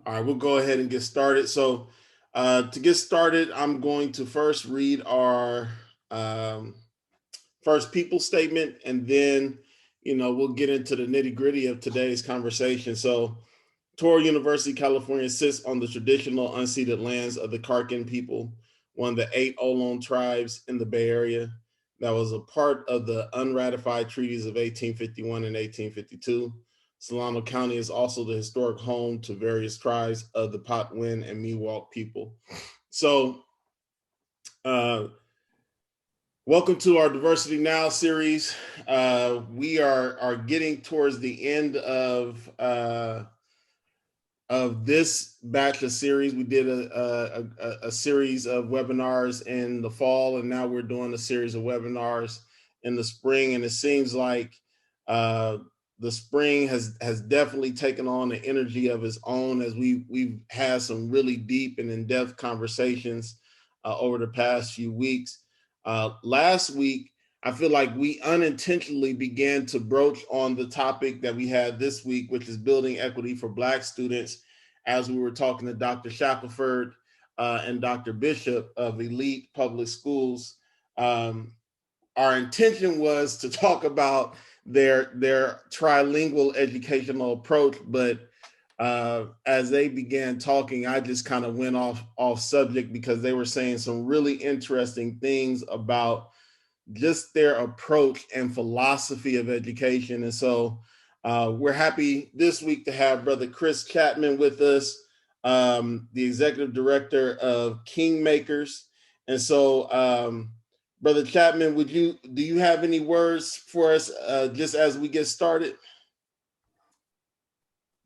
All right, we'll go ahead and get started. So, to get started, I'm going to first read our um, first people statement, and then, we'll get into the nitty gritty of today's conversation. So, Toro University, California sits on the traditional unceded lands of the Karkin people, one of the 8 Ohlone tribes in the Bay Area that was a part of the unratified treaties of 1851 and 1852. Solano County is also the historic home to various tribes of the Patwin and Miwok people. So, uh, welcome to our Diversity Now series. We are getting towards the end of this batch of series. We did a series of webinars in the fall, and now we're doing a series of webinars in the spring. And it seems like the spring has definitely taken on an energy of its own, as we've had some really deep and in-depth conversations over the past few weeks. Last week, I feel like we unintentionally began to broach on the topic that we had this week, which is building equity for Black students, as we were talking to Dr. Shackelford and Dr. Bishop of Elite Public Schools. Our intention was to talk about their trilingual educational approach, but as they began talking, I just kind of went off subject because they were saying some really interesting things about just their approach and philosophy of education. And so we're happy this week to have Brother Chris Chatmon with us, the executive director of King Makers. And so, Brother Chatmon, do you have any words for us just as we get started?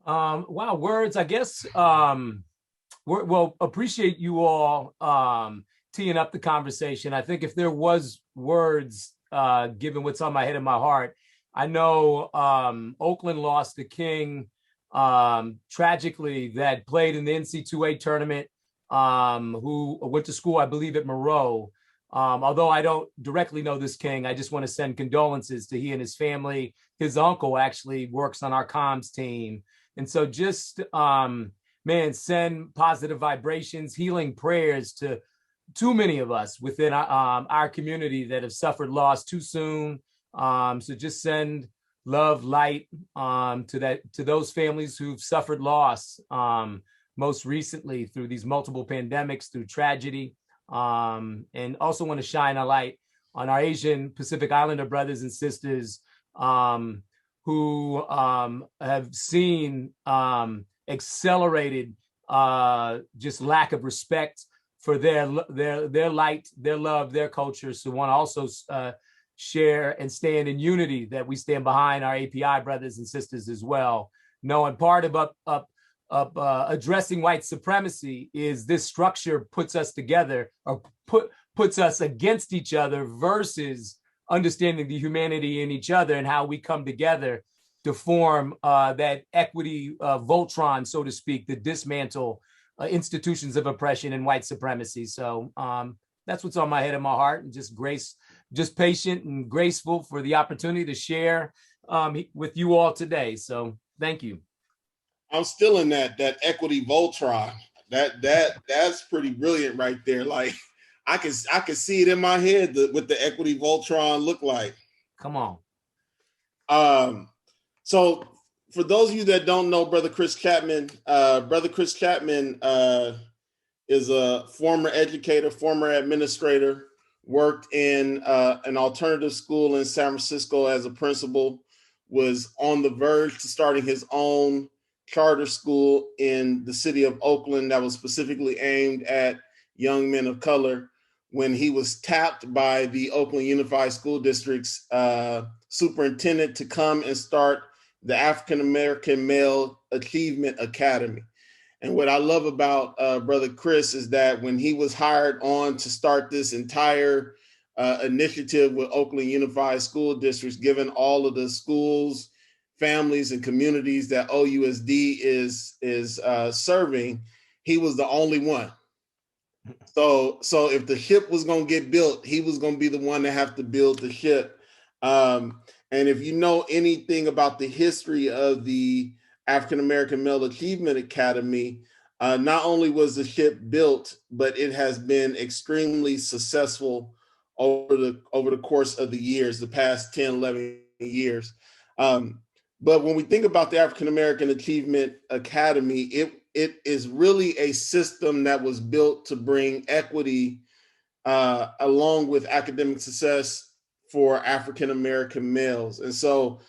Wow, words, I guess. Well, appreciate you all teeing up the conversation. I think if there was words, given what's on my head and my heart, I know Oakland lost the King, tragically, that played in the NC2A tournament, who went to school, I believe, at Moreau. Although I don't directly know this King, I just want to send condolences to he and his family. His uncle actually works on our comms team. And so just, man, send positive vibrations, healing prayers to too many of us within our community that have suffered loss too soon. So just send love, light to those families who've suffered loss, most recently through these multiple pandemics, through tragedy. And also want to shine a light on our Asian Pacific Islander brothers and sisters who have seen accelerated just lack of respect for their light, their love, their culture. So want to also share and stand in unity, that we stand behind our API brothers and sisters as well. Knowing part of addressing white supremacy is this structure puts us together, or puts us against each other, versus understanding the humanity in each other and how we come together to form that equity Voltron, so to speak, to dismantle institutions of oppression and white supremacy. So that's what's on my head and my heart, and just patient and graceful for the opportunity to share with you all today. So thank you. I'm still in that equity Voltron. That's pretty brilliant right there. Like I can see it in my head what the equity Voltron look like. Come on. So for those of you that don't know Brother Chris Chatmon, is a former educator, former administrator, worked in an alternative school in San Francisco as a principal, was on the verge to starting his own charter school in the city of Oakland that was specifically aimed at young men of color, when he was tapped by the Oakland Unified School District's superintendent to come and start the African American Male Achievement Academy. And what I love about Brother Chris is that when he was hired on to start this entire initiative with Oakland Unified School Districts, given all of the schools, families, and communities that OUSD is serving, he was the only one. So if the ship was going to get built, he was going to be the one to have to build the ship. And if you know anything about the history of the African American Male Achievement Academy, not only was the ship built, but it has been extremely successful over the course of the years, the past 10, 11 years. But when we think about the African American Achievement Academy, it is really a system that was built to bring equity along with academic success for African American males. And so,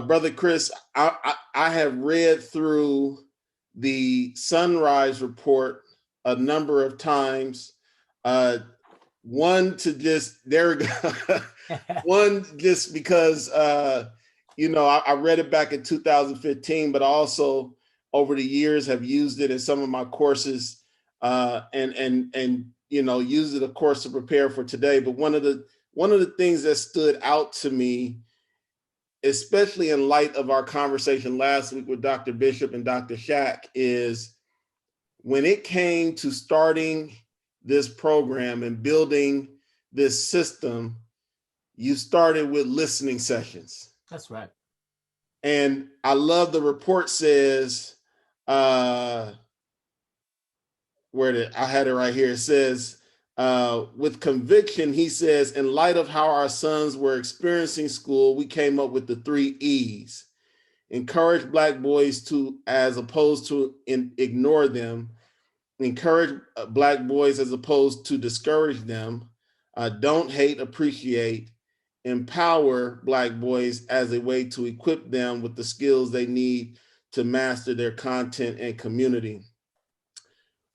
Brother Chris, I have read through the Sunrise Report a number of times. One to just, there we go. One just because, I read it back in 2015, but also over the years have used it in some of my courses and used it, of course, to prepare for today. But one of the things that stood out to me, especially in light of our conversation last week with Dr. Bishop and Dr. Shack, is when it came to starting this program and building this system, you started with listening sessions. That's right. And I love the report says, I had it right here. It says, with conviction, he says, in light of how our sons were experiencing school, we came up with the 3 E's. Encourage Black boys to, as opposed to ignore them. Encourage Black boys as opposed to discourage them. Don't hate, appreciate. Empower Black boys as a way to equip them with the skills they need to master their content and community.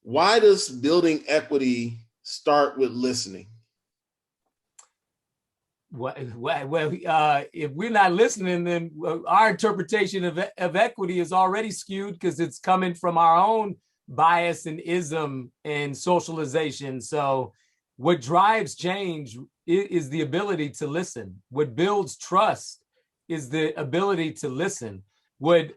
Why does building equity start with listening? Well, if we're not listening, then our interpretation of equity is already skewed because it's coming from our own bias and ism and socialization. So what drives change is the ability to listen. What builds trust is the ability to listen. What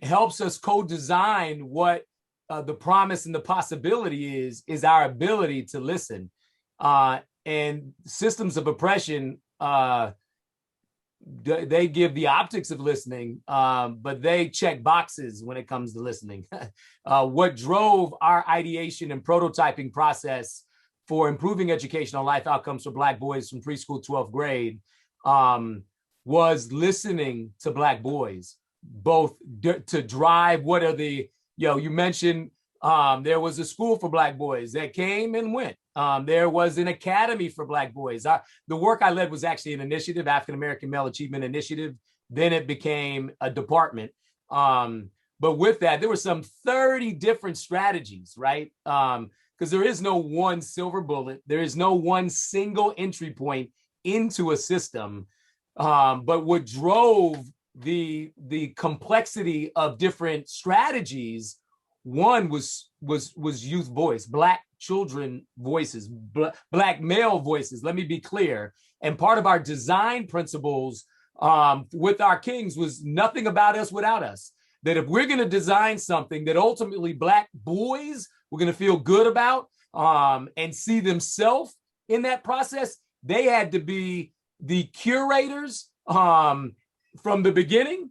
helps us co-design what the promise and the possibility is our ability to listen. And systems of oppression, they give the optics of listening, but they check boxes when it comes to listening. What drove our ideation and prototyping process for improving educational life outcomes for Black boys from preschool to 12th grade was listening to Black boys, both to drive what are the, you mentioned there was a school for Black boys that came and went. There was an academy for Black boys. The work I led was actually an initiative, African American Male Achievement Initiative. Then it became a department. But with that, there were some 30 different strategies, right? Because there is no one silver bullet. There is no one single entry point into a system. But what drove the complexity of different strategies, one was youth voice, Black children voices, Black male voices. Let me be clear. And part of our design principles with our kings was nothing about us without us. That if we're going to design something that ultimately Black boys were going to feel good about and see themselves in that process, they had to be the curators from the beginning,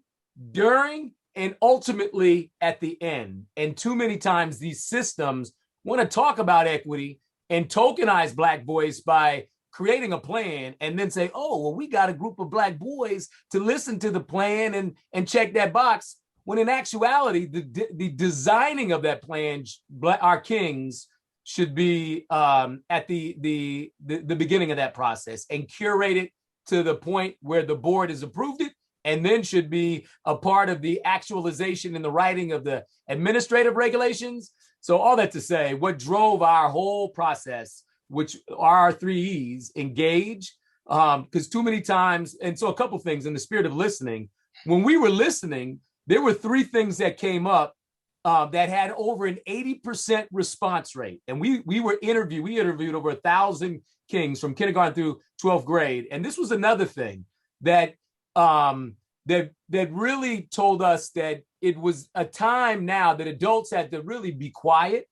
during, and ultimately at the end. And too many times these systems want to talk about equity and tokenize Black boys by creating a plan and then say, oh, well, we got a group of Black boys to listen to the plan and check that box. When in actuality, the designing of that plan, our kings should be at the beginning of that process and curate it to the point where the board has approved it, and then should be a part of the actualization and the writing of the administrative regulations. So all that to say, what drove our whole process, which are our 3 E's, engage, because too many times, and so a couple things in the spirit of listening, when we were listening, there were 3 things that came up that had over an 80% response rate. And we interviewed over 1,000 kings from kindergarten through 12th grade. And this was another thing that that really told us that it was a time now that adults had to really be quiet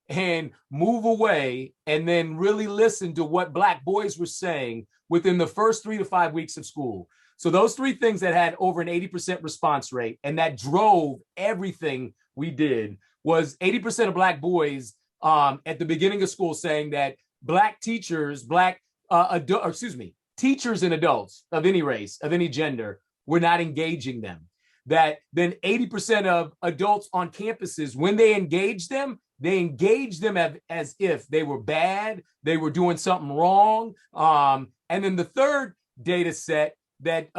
and move away and then really listen to what Black boys were saying within the first 3 to 5 weeks of school. So those three things that had over an 80% response rate and that drove everything we did was 80% of Black boys at the beginning of school saying that Black teachers, teachers and adults of any race, of any gender, were not engaging them. That then 80% of adults on campuses, when they engaged them as if they were bad, they were doing something wrong. And then the third data set that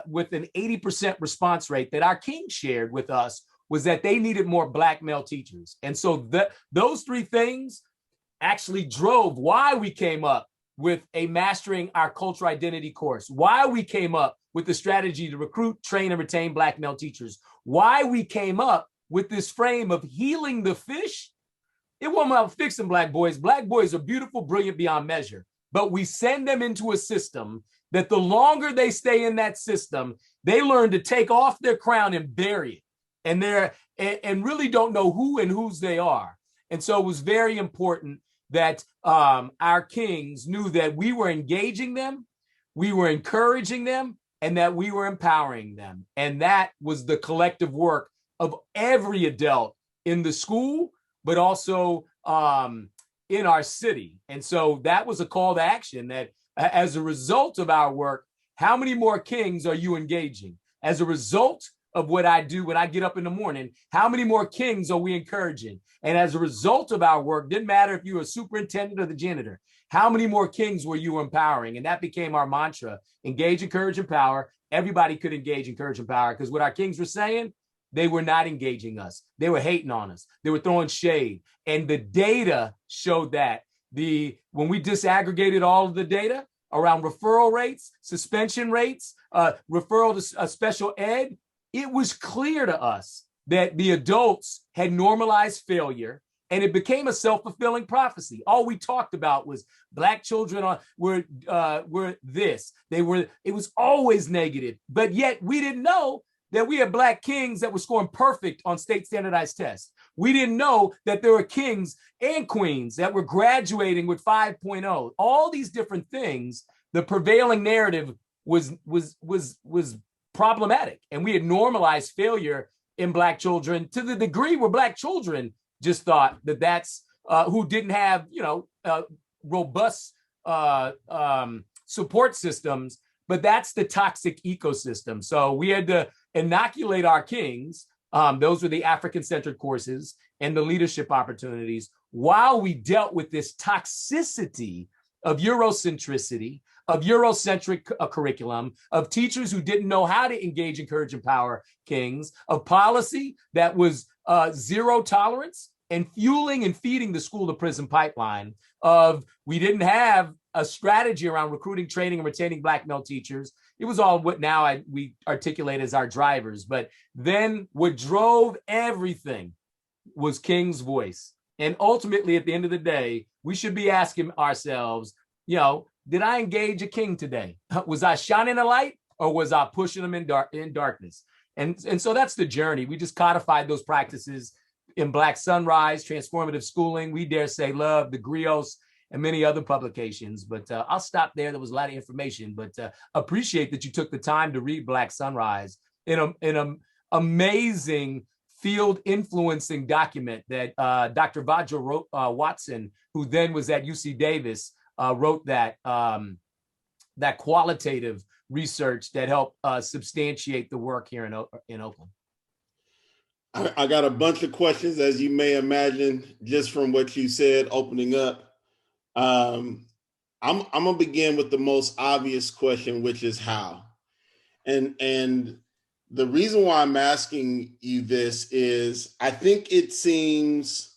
with an 80% response rate that our King shared with us was that they needed more Black male teachers. And so those three things actually drove why we came up with a Mastering Our Cultural Identity course, why we came up with the strategy to recruit, train, and retain Black male teachers, why we came up with this frame of healing the fish. It wasn't about fixing Black boys. Black boys are beautiful, brilliant beyond measure, but we send them into a system that the longer they stay in that system, they learn to take off their crown and bury it, and really don't know who and whose they are. And so it was very important that our kings knew that we were engaging them, we were encouraging them, and that we were empowering them. And that was the collective work of every adult in the school, but also in our city. And so that was a call to action that as a result of our work, how many more kings are you engaging? As a result of what I do when I get up in the morning, how many more kings are we encouraging? And as a result of our work, didn't matter if you were a superintendent or the janitor, how many more kings were you empowering? And that became our mantra: engage, encourage, empower. Everybody could engage, encourage, empower, because what our kings were saying, they were not engaging us. They were hating on us. They were throwing shade. And the data showed that. When we disaggregated all of the data around referral rates, suspension rates, referral to special ed, it was clear to us that the adults had normalized failure, and it became a self-fulfilling prophecy. All we talked about was Black children were this. It was always negative, but yet we didn't know that we had Black kings that were scoring perfect on state standardized tests. We didn't know that there were kings and queens that were graduating with 5.0. All these different things, the prevailing narrative was problematic. And we had normalized failure in Black children to the degree where Black children just thought that that's who didn't have, robust support systems, but that's the toxic ecosystem. So we had to inoculate our kings. Those were the African-centered courses and the leadership opportunities, while we dealt with this toxicity of Eurocentricity, of Eurocentric curriculum, of teachers who didn't know how to engage, encourage, empower kings, of policy that was zero tolerance and fueling and feeding the school to prison pipeline, of we didn't have a strategy around recruiting, training, and retaining Black male teachers. It was all what now we articulate as our drivers. But then what drove everything was King's voice. And ultimately, at the end of the day, we should be asking ourselves, did I engage a king today? Was I shining a light, or was I pushing them in darkness? And so that's the journey. We just codified those practices in Black Sunrise, Transformative Schooling, We Dare Say Love, the Griots, and many other publications. But I'll stop there. There was a lot of information, but appreciate that you took the time to read Black Sunrise in an amazing field influencing document that Dr. Vajra Watson, who then was at UC Davis, wrote that qualitative research that helped substantiate the work here in Oakland. I got a bunch of questions, as you may imagine, just from what you said opening up. I'm gonna begin with the most obvious question, which is how. And the reason why I'm asking you this is I think it seems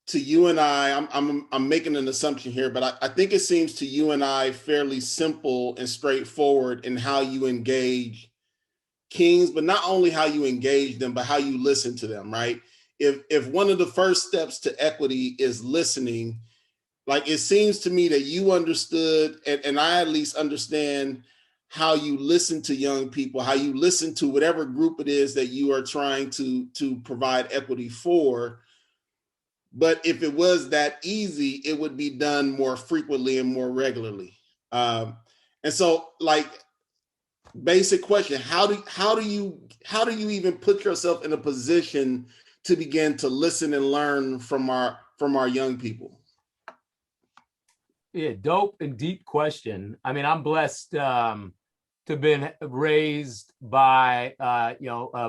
to you and I'm making an assumption here, but I think it seems to you and I fairly simple and straightforward in how you engage kings, but not only how you engage them, but how you listen to them, right? If one of the first steps to equity is listening, like it seems to me that you understood, and I at least understand how you listen to young people, how you listen to whatever group it is that you are trying to provide equity for. But if it was that easy, it would be done more frequently and more regularly. And so, like, basic question. How do you even put yourself in a position to begin to listen and learn from our young people? Yeah, dope and deep question. I mean, I'm blessed to have been raised by a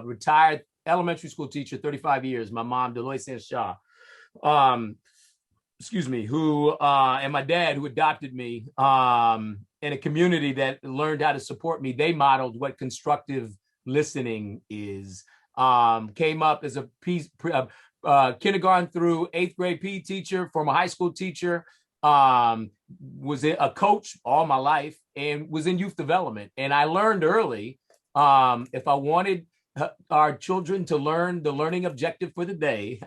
retired elementary school teacher, 35 years, my mom, Deloitte Saint Shaw. Excuse me, who and my dad, who adopted me, in a community that learned how to support me. They modeled what constructive listening is. Came up as a kindergarten through 8th grade PE teacher, former high school teacher, was a coach all my life, and was in youth development. And I learned early, if I wanted our children to learn the learning objective for the day,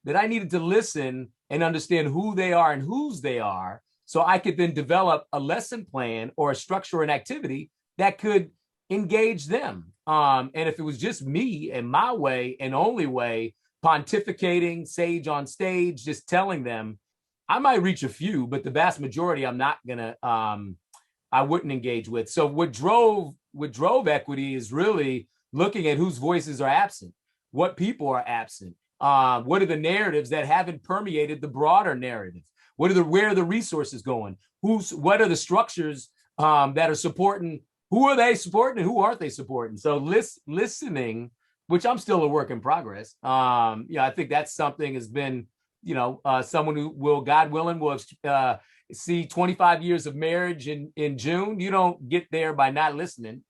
that I needed to listen and understand who they are and whose they are, so I could then develop a lesson plan or a structure and activity that could engage them. And if it was just me and my way and only way, pontificating, sage on stage, just telling them, I might reach a few, but the vast majority I'm not gonna, I wouldn't engage with. So what drove equity is really looking at whose voices are absent, what people are absent, what are the narratives that haven't permeated the broader narrative, where are the resources going, what are the structures that are supporting, who are they supporting and who aren't they supporting. So listening, which I'm still a work in progress. I think that's something has been, someone who will, God willing, will see 25 years of marriage in June. You don't get there by not listening.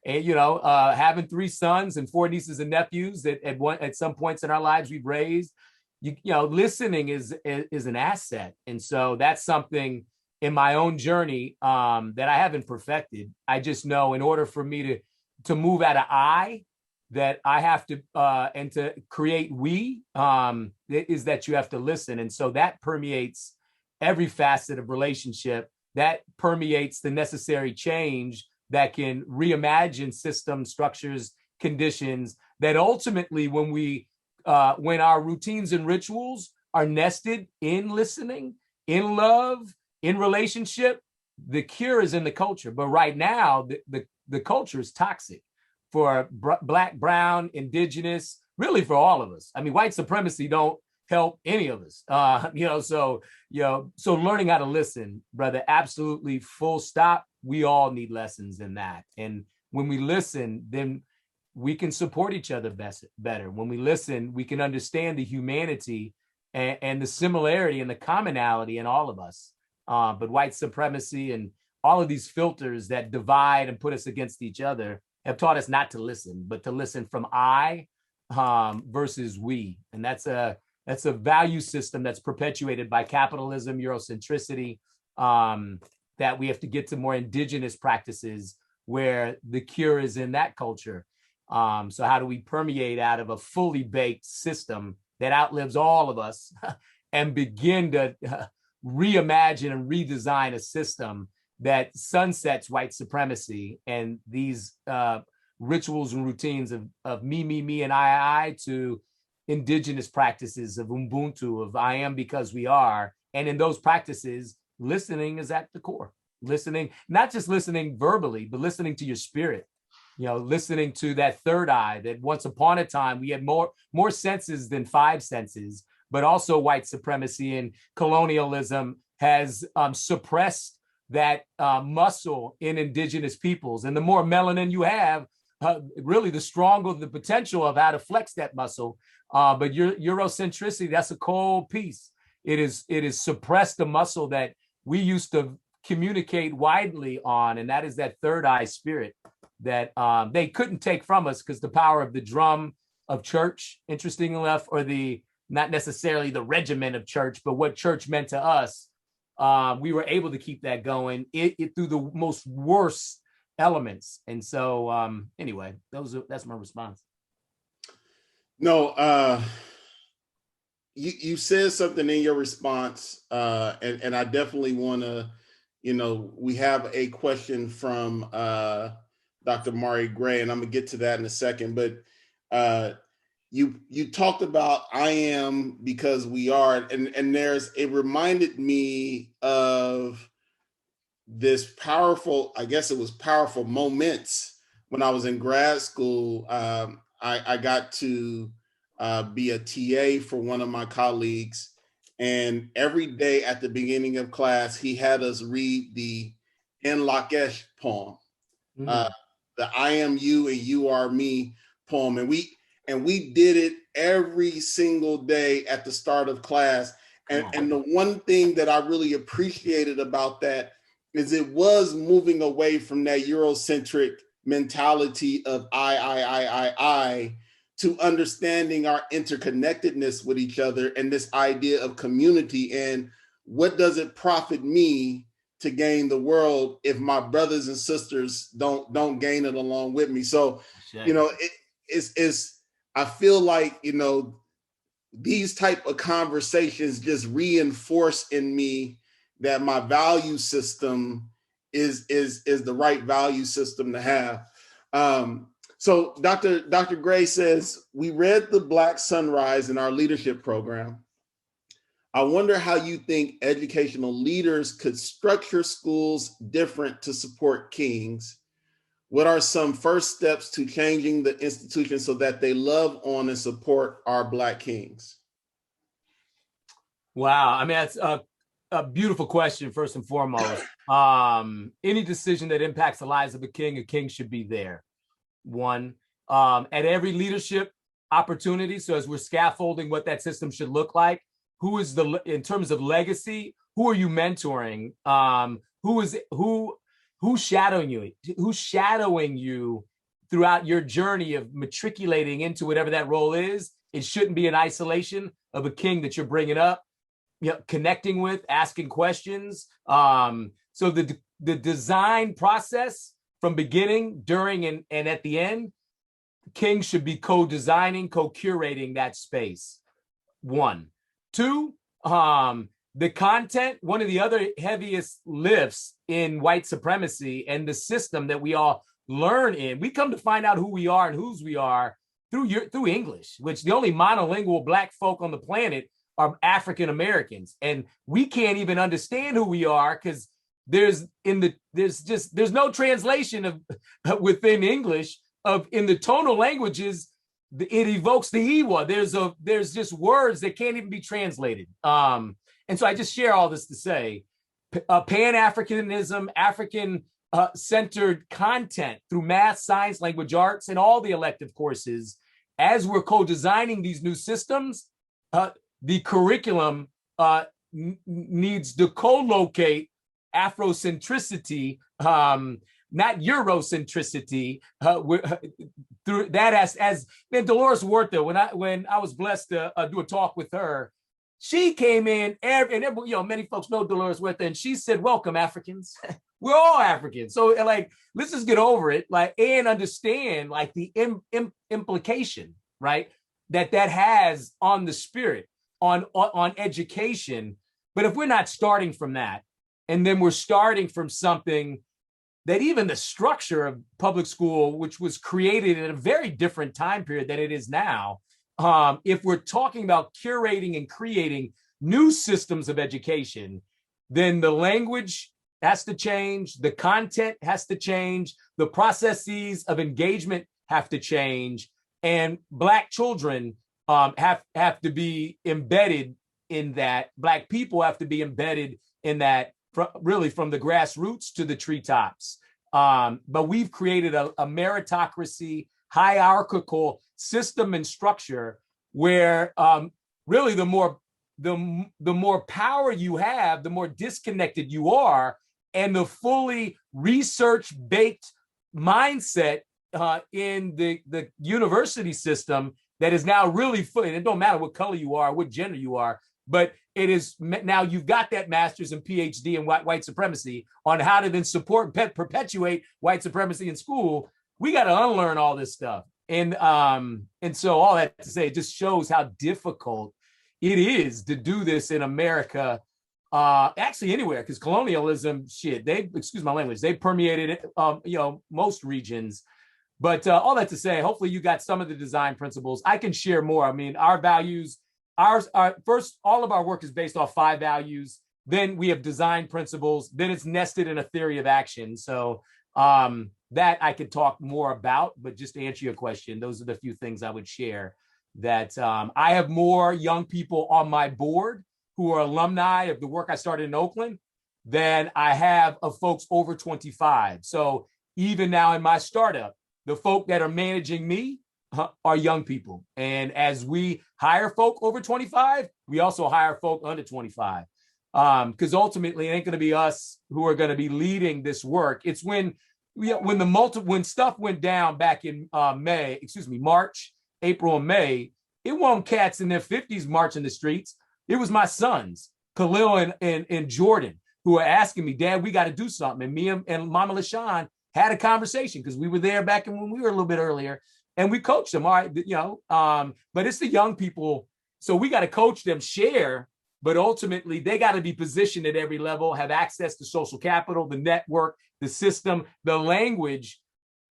Having 3 sons and 4 nieces and nephews that at some points in our lives we've raised, listening is an asset. And so that's something in my own journey that I haven't perfected. I just know in order for me to move out of I, that I have to, and to create we, is that you have to listen. And so that permeates every facet of relationship, that permeates the necessary change that can reimagine systems, structures, conditions, that ultimately when our routines and rituals are nested in listening, in love, in relationship, the cure is in the culture. But right now, the culture is toxic for Black, brown, indigenous, really for all of us. I mean, white supremacy don't help any of us. So learning how to listen, brother, absolutely, full stop. We all need lessons in that. And when we listen, then we can support each other better. When we listen, we can understand the humanity and the similarity and the commonality in all of us. But white supremacy and all of these filters that divide and put us against each other have taught us not to listen, but to listen from I versus we. And that's a value system that's perpetuated by capitalism, Eurocentricity, that we have to get to more indigenous practices where the cure is in that culture. So how do we permeate out of a fully baked system that outlives all of us and begin to reimagine and redesign a system that sunsets white supremacy and these rituals and routines of me, and I, to indigenous practices of Ubuntu, of I am because we are. And in those practices, listening is at the core. Listening, not just listening verbally, but listening to your spirit. Listening to that third eye, that once upon a time we had more senses than 5 senses, but also white supremacy and colonialism has suppressed that muscle in indigenous peoples. And the more melanin you have, really the stronger the potential of how to flex that muscle. But Eurocentricity, that's a cold piece. It is suppressed the muscle that we used to communicate widely on, and that is that third eye spirit that they couldn't take from us, because the power of the drum of church, interestingly enough, or not necessarily the regiment of church, but what church meant to us, we were able to keep that going it through the most worst elements. And so anyway, that's my response. No, you said something in your response, and I definitely want to, we have a question from Dr. Mari Gray, and I'm gonna get to that in a second. But you talked about I am because we are, and it reminded me of this powerful, I guess it was powerful moments when I was in grad school. I got to be a TA for one of my colleagues. And every day at the beginning of class, he had us read the In Lakesh poem, the I am you and you are me poem. And we did it every single day at the start of class. And the one thing that I really appreciated about that is it was moving away from that Eurocentric mentality of I, to understanding our interconnectedness with each other and this idea of community. And what does it profit me to gain the world if my brothers and sisters don't gain it along with me? So, you know, it's I feel like, you know, these type of conversations just reinforce in me that my value system is the right value system to have. So Dr. Gray says, we read The Black Sunrise in our leadership program. I wonder how you think educational leaders could structure schools different to support Kings. What are some first steps to changing the institution so that they love on and support our Black Kings? Wow. I mean, that's a beautiful question, first and foremost. Any decision that impacts the lives of a king should be there. One, at every leadership opportunity. So as we're scaffolding what that system should look like, in terms of legacy, who are you mentoring? Who's shadowing you? Who's shadowing you throughout your journey of matriculating into whatever that role is? It shouldn't be an isolation of a king that you're bringing up, you know, connecting with, asking questions. So the design process from beginning, during, and at the end, Kings should be co-designing, co-curating that space. One. Two, the content, one of the other heaviest lifts in white supremacy and the system that we all learn in, we come to find out who we are and whose we are through English, which the only monolingual Black folk on the planet are African Americans. And we can't even understand who we are because there's no translation of within English in the tonal languages. It evokes the Iwa. There's just words that can't even be translated. And so I just share all this to say, Pan-Africanism, African-centered content through math, science, language arts, and all the elective courses. As we're co-designing these new systems, the curriculum needs to co-locate Afrocentricity, not Eurocentricity, through that as then Dolores Huerta, when I was blessed to do a talk with her, she came in, many folks know Dolores Huerta, and she said, "Welcome, Africans." We're all Africans, so like let's just get over it, and understand the implication, right, that has on the spirit, on education. But if we're not starting from that, and then we're starting from something that even the structure of public school, which was created in a very different time period than it is now, if we're talking about curating and creating new systems of education, then the language has to change, the content has to change, the processes of engagement have to change, and Black children have to be embedded in that. Black people have to be embedded in that, really from the grassroots to the treetops. But we've created a meritocracy, hierarchical system and structure where really the more power you have, the more disconnected you are, and the fully research-baked mindset in the university system that is now really full. And it don't matter what color you are, what gender you are, but it is now you've got that master's and PhD in white supremacy on how to then support and perpetuate white supremacy in school. We got to unlearn all this stuff. And so all that to say, it just shows how difficult it is to do this in America, actually anywhere, because colonialism, excuse my language, they permeated most regions. But all that to say, hopefully you got some of the design principles. I can share more. I mean, our values, first, all of our work is based off 5 values. Then we have design principles. Then it's nested in a theory of action. So that I could talk more about, but just to answer your question, those are the few things I would share. That I have more young people on my board who are alumni of the work I started in Oakland than I have of folks over 25. So even now in my startup, the folk that are managing me are young people. And as we hire folk over 25, we also hire folk under 25. Because ultimately it ain't going to be us who are going to be leading this work. It's when stuff went down back in March, April and May, it wasn't cats in their 50s marching the streets. It was my sons, Khalil and Jordan, who were asking me, Dad, we got to do something. And me and Mama LaShawn had a conversation because we were there back when we were a little bit earlier, and we coached them. All right, but it's the young people. So we got to coach them, share, but ultimately they got to be positioned at every level, have access to social capital, the network, the system, the language.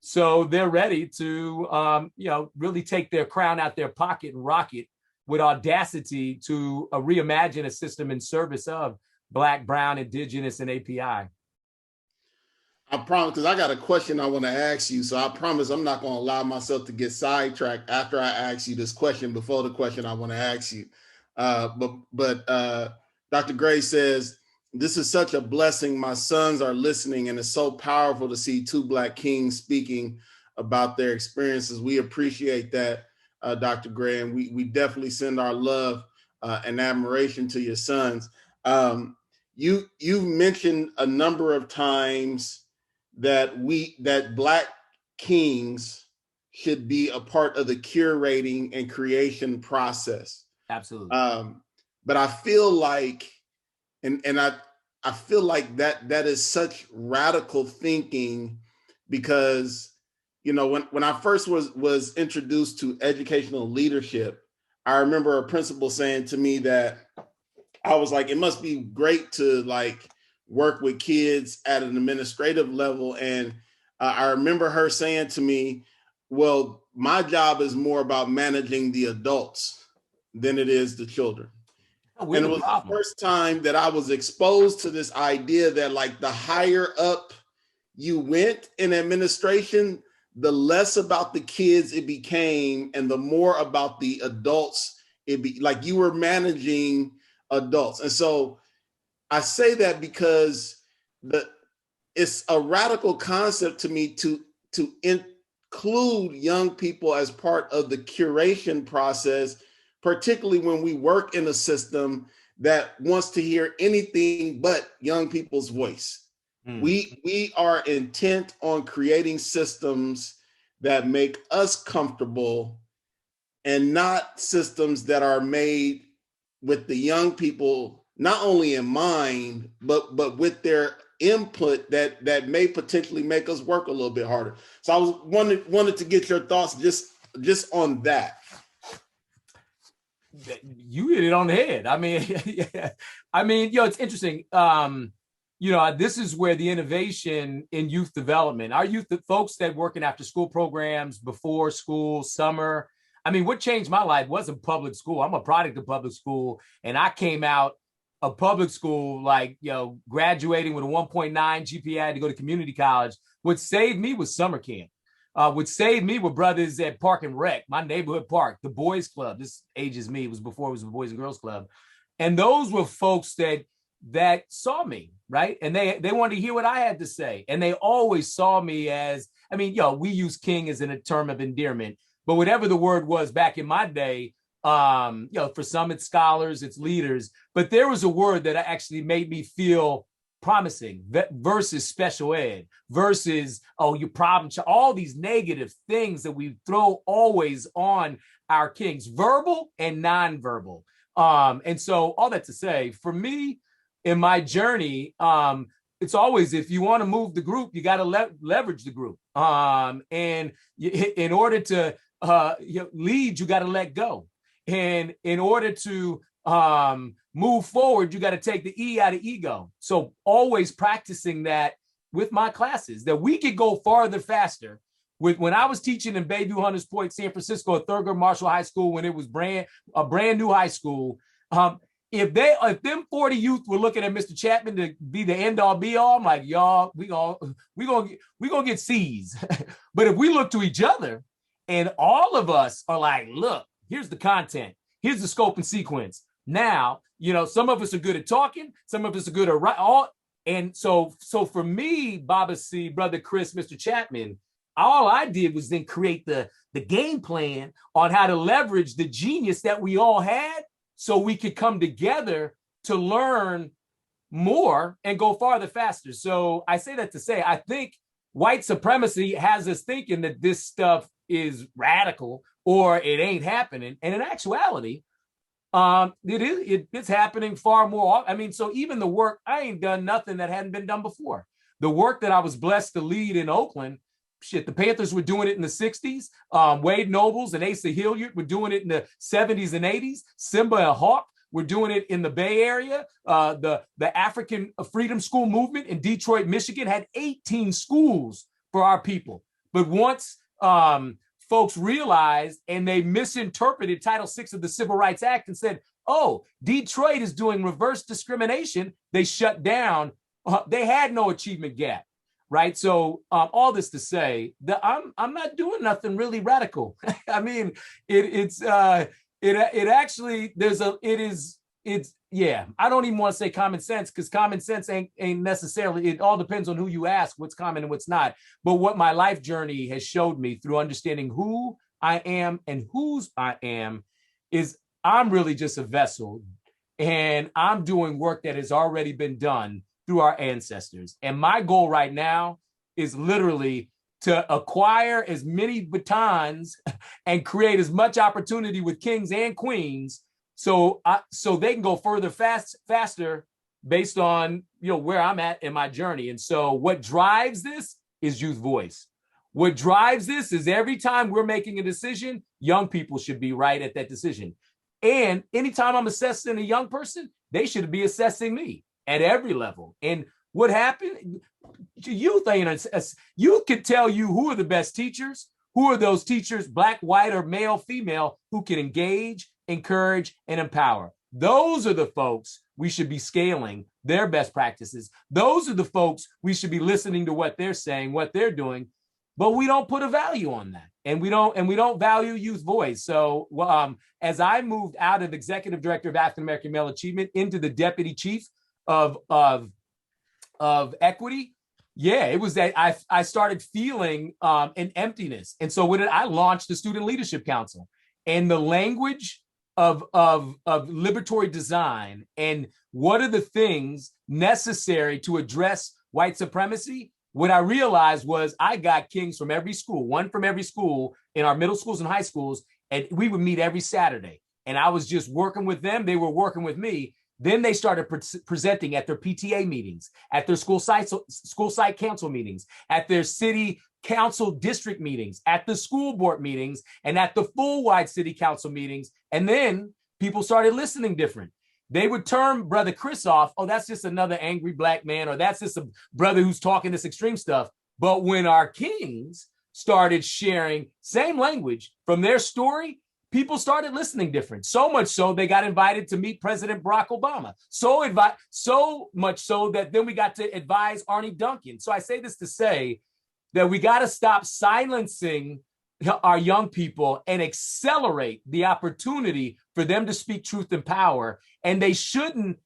So they're ready to, really take their crown out their pocket and rock it with audacity to reimagine a system in service of Black, Brown, Indigenous, and API. I promise, because I got a question I want to ask you. So I promise I'm not going to allow myself to get sidetracked after I ask you this question before the question I want to ask you. But Dr. Gray says, this is such a blessing. My sons are listening, and it's so powerful to see two Black kings speaking about their experiences. We appreciate that, Dr. Gray, and we definitely send our love and admiration to your sons. You mentioned a number of times that Black kings should be a part of the curating and creation process. Absolutely. But I feel like, and I feel like that is such radical thinking, because, when I first was introduced to educational leadership, I remember a principal saying to me that I was like, it must be great to work with kids at an administrative level. And I remember her saying to me, well, my job is more about managing the adults than it is the children. And it was the first time that I was exposed to this idea that the higher up you went in administration, the less about the kids it became, and the more about the adults it be. Like you were managing adults. And so I say that because it's a radical concept to me to include young people as part of the curation process, particularly when we work in a system that wants to hear anything but young people's voice. We are intent on creating systems that make us comfortable, and not systems that are made with the young people not only in mind, but with their input that may potentially make us work a little bit harder. So I wanted to get your thoughts just on that. You hit it on the head. I mean, it's interesting. This is where the innovation in youth development, our youth, the folks that work in after school programs, before school, summer. I mean, what changed my life wasn't public school. I'm a product of public school, and I came out of public school, graduating with a 1.9 GPA, I had to go to community college. What saved me was summer camp. What saved me were brothers at Park and Rec, my neighborhood park, the boys club. This ages me. It was before it was the Boys and Girls Club. And those were folks that saw me, right? And they wanted to hear what I had to say. And they always saw me as, we use king as a term of endearment, but whatever the word was back in my day, for some it's scholars, it's leaders, but there was a word that actually made me feel promising versus special ed versus, you problem, all these negative things that we throw always on our kings, verbal and nonverbal. And so all that to say, for me, in my journey, it's always, if you want to move the group, you got to leverage the group. And in order to lead, you got to let go. And in order to move forward, you got to take the E out of ego. So always practicing that with my classes, that we could go farther faster. When I was teaching in Bayview, Hunters Point, San Francisco, at Thurgood Marshall High School, when it was a brand new high school, if them 40 youth were looking at Mr. Chatmon to be the end all be all, I'm like, y'all, we gonna get C's. But if we look to each other and all of us are like, look, here's the content, here's the scope and sequence. Now, some of us are good at talking, some of us are good at all. And so for me, Baba C, Brother Chris, Mr. Chatmon, all I did was then create the game plan on how to leverage the genius that we all had so we could come together to learn more and go farther faster. So I say that to say, I think white supremacy has us thinking that this stuff is radical or it ain't happening. And in actuality, it's happening far more. I mean, so even the work, I ain't done nothing that hadn't been done before. The work that I was blessed to lead in Oakland, shit, the Panthers were doing it in the 60s. Wade Nobles and Asa Hilliard were doing it in the 70s and 80s. Simba and Hawk were doing it in the Bay Area. The African Freedom School movement in Detroit, Michigan had 18 schools for our people. But once folks realized and they misinterpreted Title VI of the Civil Rights Act and said, oh, Detroit is doing reverse discrimination, they shut down. They had no achievement gap. Right. So all this to say that I'm not doing nothing really radical. I mean, it's I don't even want to say common sense, because common sense ain't necessarily, it all depends on who you ask, what's common and what's not. But what my life journey has showed me through understanding who I am and whose I am is I'm really just a vessel, and I'm doing work that has already been done through our ancestors. And my goal right now is literally to acquire as many batons and create as much opportunity with kings and queens so they can go further faster based on where I'm at in my journey. And so what drives this is youth voice. What drives this is every time we're making a decision, young people should be right at that decision. And anytime I'm assessing a young person, they should be assessing me at every level. And what happened, youth can tell you who are the best teachers, who are those teachers, black, white, or male, female, who can engage, encourage, and empower. Those are the folks we should be scaling their best practices. Those are the folks we should be listening to what they're saying, what they're doing, but we don't put a value on that. And we don't value youth voice. So as I moved out of executive director of African American Male Achievement into the deputy chief of equity, it was that I started feeling an emptiness. And so I launched the Student Leadership Council, and the language of liberatory design and what are the things necessary to address white supremacy. What I realized was I got kings from every school, one from every school in our middle schools and high schools, and we would meet every Saturday. And I was just working with them. They were working with me. Then they started presenting at their PTA meetings, at their school site council meetings, at their city council district meetings, at the school board meetings, and at the full wide city council meetings. And then people started listening different. They would turn Brother Chris off. Oh, that's just another angry black man, or that's just a brother who's talking this extreme stuff. But when our kings started sharing same language from their story, people started listening different. So much so they got invited to meet President Barack Obama. So much so that then we got to advise Arnie Duncan. So I say this to say that we got to stop silencing our young people and accelerate the opportunity for them to speak truth and power. And they shouldn't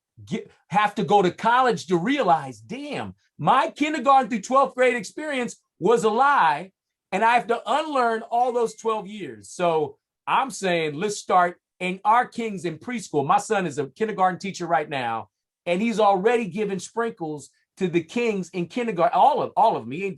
have to go to college to realize, damn, my kindergarten through 12th grade experience was a lie, and I have to unlearn all those 12 years. So I'm saying, let's start. And our kings in preschool, my son is a kindergarten teacher right now, and he's already given sprinkles to the kings in kindergarten, all of me.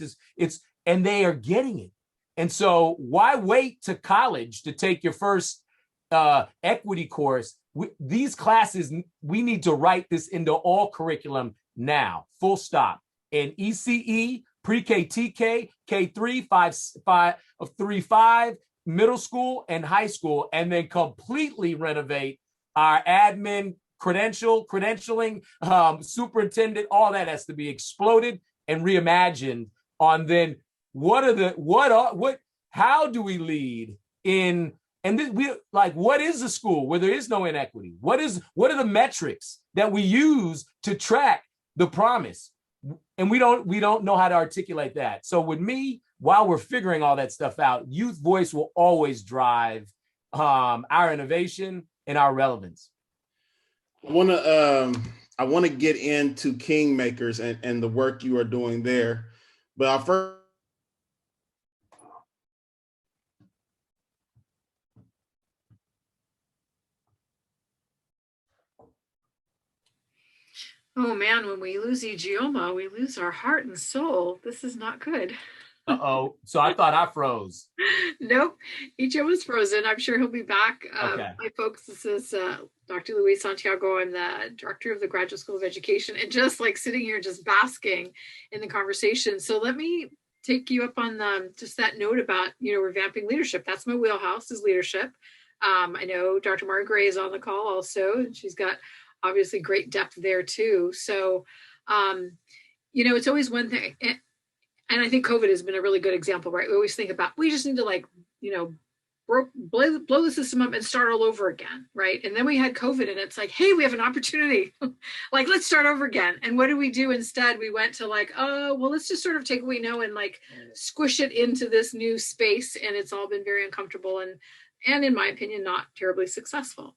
And they are getting it. And so why wait to college to take your first equity course? These classes, we need to write this into all curriculum now, full stop. And ECE, pre-K, TK, K3, 5, middle school and high school, and then completely renovate our admin, credentialing, superintendent, all that has to be exploded and reimagined on then how do we lead in And this, we like, what is a school where there is no inequity? What are the metrics that we use to track the promise? And we don't know how to articulate that. So with me, while we're figuring all that stuff out, youth voice will always drive our innovation and our relevance. I want to get into King Makers and the work you are doing there, but I first. Oh man, when we lose Ijeoma, we lose our heart and soul. This is not good. Uh-oh. So I thought I froze. Nope. Ijioma's frozen. I'm sure he'll be back. Okay. Hi folks, this is Dr. Luis Santiago. I'm the director of the Graduate School of Education, and just like sitting here just basking in the conversation. So let me take you up on just that note about, revamping leadership. That's my wheelhouse, is leadership. I know Dr. Mara Gray is on the call also, and she's got obviously great depth there too. So, it's always one thing. And I think COVID has been a really good example, right? We always think about, we just need to blow the system up and start all over again, right? And then we had COVID, and it's like, hey, we have an opportunity. Like, let's start over again. And what do we do instead? We went to let's just sort of take what we know and squish it into this new space. And it's all been very uncomfortable and in my opinion, not terribly successful.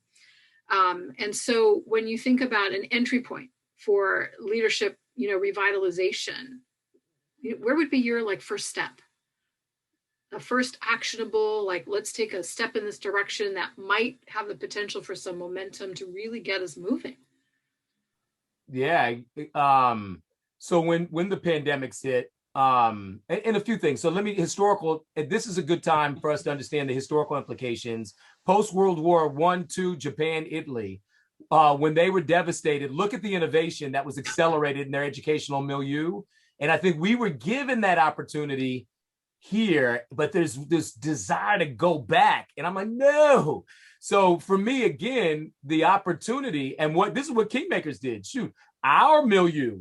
And so when you think about an entry point for leadership, revitalization, where would be your first step? A first actionable, let's take a step in this direction that might have the potential for some momentum to really get us moving. Yeah. So when the pandemic hit, and a few things. So this is a good time for us to understand the historical implications. Post-World War I, II, Japan, Italy, when they were devastated, look at the innovation that was accelerated in their educational milieu. And I think we were given that opportunity here, but there's this desire to go back. And I'm like, no. So for me, again, the opportunity, and this is what Kingmakers did. Shoot, our milieu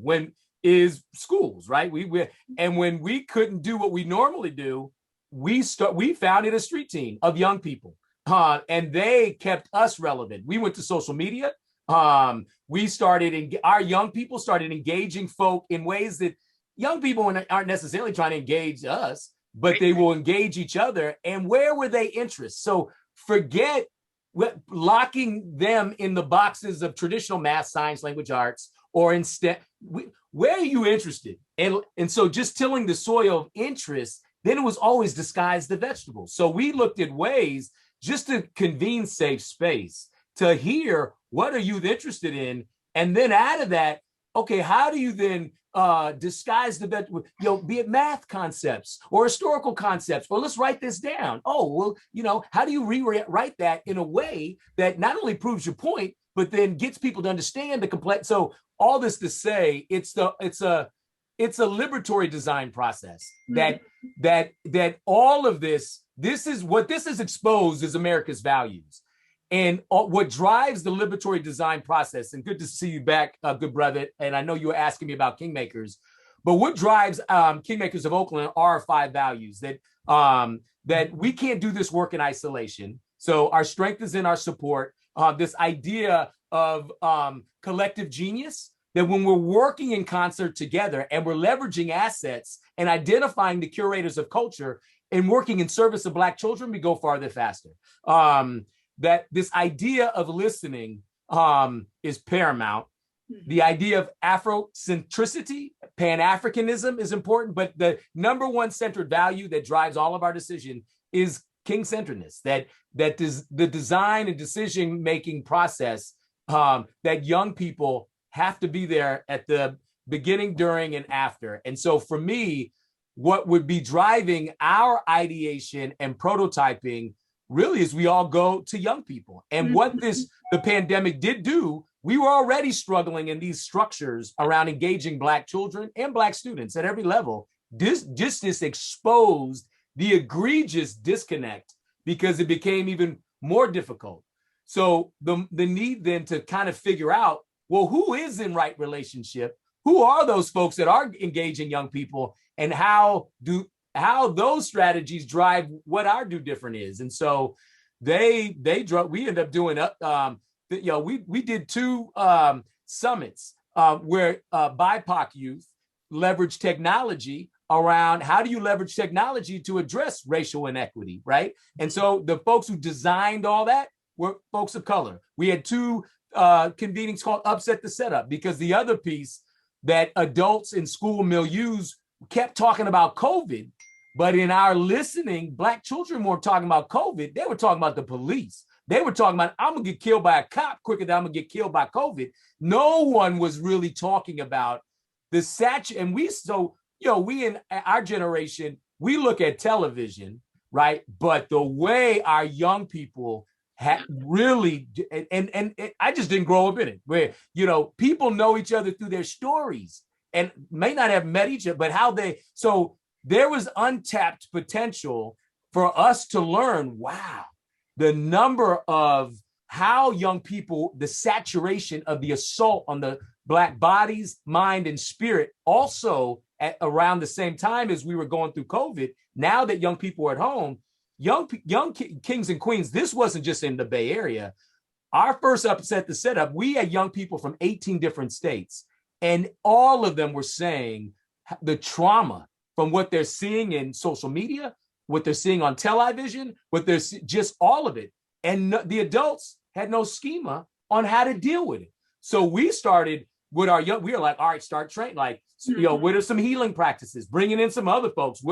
is schools, right? And when we couldn't do what we normally do, we founded a street team of young people, and they kept us relevant. We went to social media. Our young people started engaging folk in ways that young people aren't necessarily trying to engage us, but they will engage each other. And where were they interested? So forget locking them in the boxes of traditional math, science, language, arts, or instead, where are you interested? And so just tilling the soil of interest, then it was always disguised the vegetables. So we looked at ways just to convene safe space to hear what are you interested in, and then out of that, okay, how do you then disguise the vegetable? Be it math concepts or historical concepts, or let's write this down. Oh, well, how do you rewrite that in a way that not only proves your point, but then gets people to understand the complex? So all this to say, it's a liberatory design process that all of this is what this is exposed is America's values. And what drives the liberatory design process, and good to see you back, good brother, and I know you were asking me about Kingmakers, but what drives Kingmakers of Oakland are our 5 values that we can't do this work in isolation. So our strength is in our support, this idea of collective genius, that when we're working in concert together and we're leveraging assets and identifying the curators of culture and working in service of Black children, we go farther faster. That this idea of listening is paramount. The idea of Afrocentricity, Pan-Africanism is important, but the number one centered value that drives all of our decision is King-centeredness, that the design and decision-making process, that young people have to be there at the beginning, during, and after. And so for me, what would be driving our ideation and prototyping really is we all go to young people. And what the pandemic did do, we were already struggling in these structures around engaging Black children and Black students at every level. This exposed the egregious disconnect because it became even more difficult. So the need then to kind of figure out, well, who is in right relationship? Who are those folks that are engaging young people, and how those strategies drive what our do different is? And so they drove. We ended up doing we did 2 summits where BIPOC youth leverage technology around how do you leverage technology to address racial inequity, right? And so the folks who designed all that were folks of color. We had 2 convenings called Upset the Setup, because the other piece that adults in school milieus kept talking about COVID, but in our listening, Black children weren't talking about COVID. They were talking about the police. They were talking about, I'm gonna get killed by a cop quicker than I'm gonna get killed by COVID. No one was really talking about the and we in our generation, we look at television, right? But the way our young people really, and I just didn't grow up in it, where, people know each other through their stories and may not have met each other, but so there was untapped potential for us to learn, wow, the number of how young people, the saturation of the assault on the Black bodies, mind, and spirit, also at around the same time as we were going through COVID. Now that young people are at home, young kings and queens, this wasn't just in the Bay Area. Our first Upset the Setup, we had young people from 18 different states, and all of them were saying the trauma from what they're seeing in social media, what they're seeing on television, what they're just all of it. And the adults had no schema on how to deal with it. So we started with our young, we were like, all right, start training. Like, what are some healing practices? Bringing in some other folks.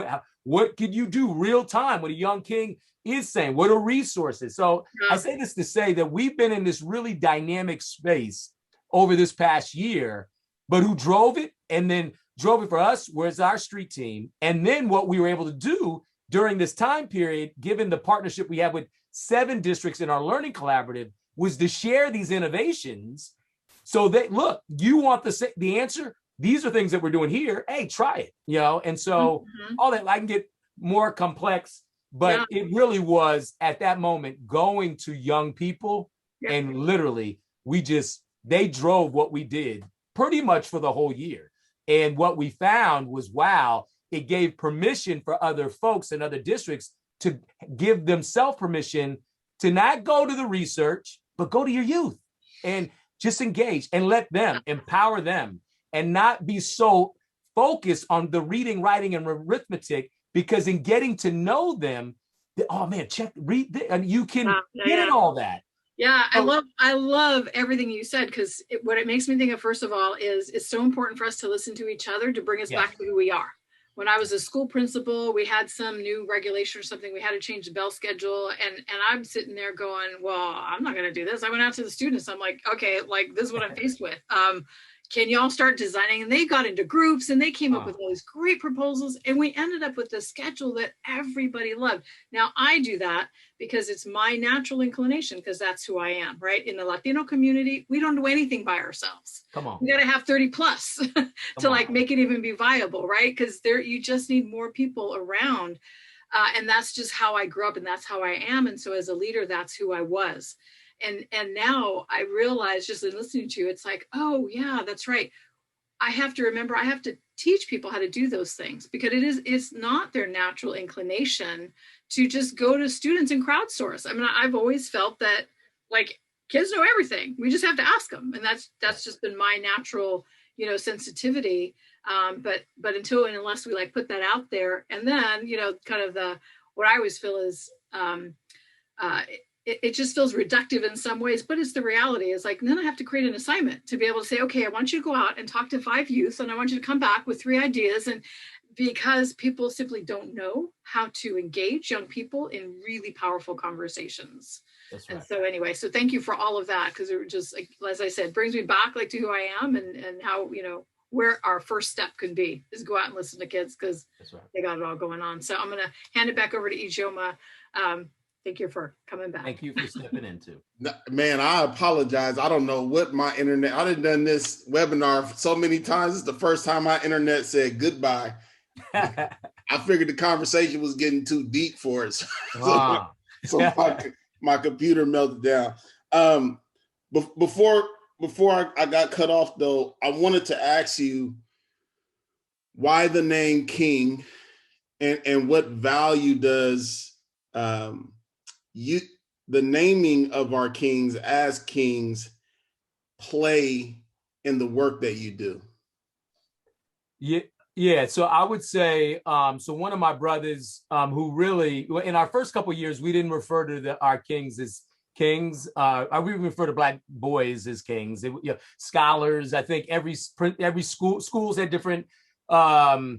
What could you do real time when a young king is saying? What are resources? So I say this to say that we've been in this really dynamic space over this past year, but who drove it and then drove it for us was our street team. And then what we were able to do during this time period, given the partnership we have with 7 districts in our learning collaborative, was to share these innovations. So that, look, you want the answer? These are things that we're doing here. Hey, try it, And so all that, I can get more complex, but it really was at that moment going to young people and literally they drove what we did pretty much for the whole year. And what we found was, wow, it gave permission for other folks in other districts to give themselves permission to not go to the research, but go to your youth and just engage and let them empower them and not be so focused on the reading, writing, and arithmetic, because in getting to know them, oh man, read this, and you can get all that. Yeah, I love everything you said, because what it makes me think of, first of all, is it's so important for us to listen to each other to bring us back to who we are. When I was a school principal, we had some new regulation or something. We had to change the bell schedule. And I'm sitting there going, well, I'm not going to do this. I went out to the students. I'm like, okay, like this is what I'm faced with. Can y'all start designing? And they got into groups and they came up with all these great proposals. And we ended up with a schedule that everybody loved. Now I do that because it's my natural inclination, because that's who I am, right? In the Latino community, we don't do anything by ourselves. Come on. We got to have 30 plus to like make it even be viable, right? Because you just need more people around. And that's just how I grew up, and that's how I am. And so as a leader, that's who I was. And now I realize, just in listening to you, it's like, oh yeah, that's right. I have to remember, I have to teach people how to do those things, because it's not their natural inclination to just go to students and crowdsource. I mean, I've always felt that like kids know everything. We just have to ask them. And that's just been my natural, sensitivity. But until and unless we like put that out there, and then, kind of what I always feel is, it just feels reductive in some ways, but it's the reality. It's like, then I have to create an assignment to be able to say, okay, I want you to go out and talk to 5 youth, and I want you to come back with 3 ideas. And because people simply don't know how to engage young people in really powerful conversations. That's right. And so anyway, so thank you for all of that, because it just, like, as I said, brings me back like to who I am and how, where our first step can be is go out and listen to kids, because they got it all going on. So I'm going to hand it back over to Ijoma. Thank you for coming back. Thank you for stepping in too. Man, I apologize. I don't know what my internet, I done done this webinar so many times. This is the first time my internet said goodbye. I figured the conversation was getting too deep for us. Wow. so my computer melted down. Before I got cut off though, I wanted to ask you why the name King, and what value does the naming of our kings as kings play in the work that you do? Yeah. So I would say, so one of my brothers, who really, in our first couple of years, we didn't refer to our kings as kings. We refer to Black boys as kings. Scholars. I think every schools had different, words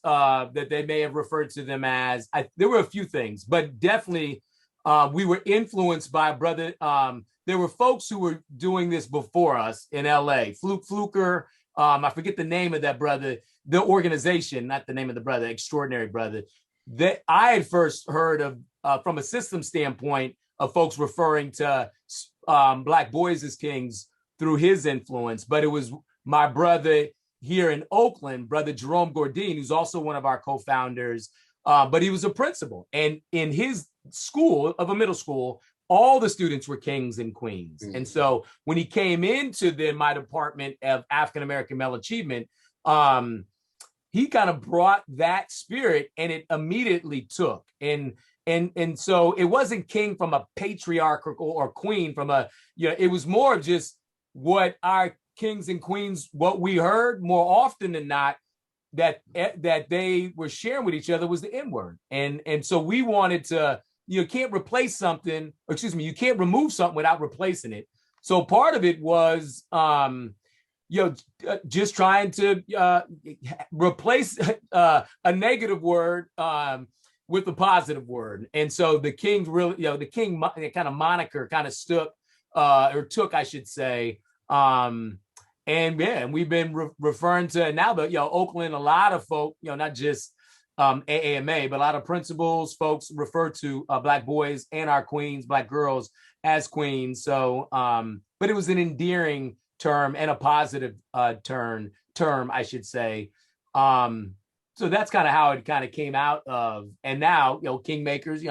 that they may have referred to them as. There were a few things, but definitely we were influenced by brother. There were folks who were doing this before us in LA. Fluker. I forget the name of that brother, the organization, not the name of the brother, Extraordinary Brother, that I had first heard of from a system standpoint of folks referring to Black boys as kings through his influence. But it was my brother here in Oakland, Brother Jerome Gordine, who's also one of our co-founders, but he was a principal. And in his school, of a middle school, all the students were kings and queens. Mm-hmm. And so when he came into my department of African-American male achievement, he kind of brought that spirit, and it immediately took. And so it wasn't king from a patriarchal or queen from it was more of just what our kings and queens, what we heard more often than not, that they were sharing with each other was the N-word. And so we wanted to, you can't replace something, you can't remove something without replacing it. So part of it was, just trying to replace a negative word with a positive word. And so the king really, the king kind of moniker kind of took, I should say. And we've been referring to now, but Oakland, a lot of folk, not just AAMA, but a lot of principals, folks refer to Black boys and our queens, Black girls as queens. So, but it was an endearing term and a positive term, I should say. So that's kind of how it kind of came out of. And now, King Makers,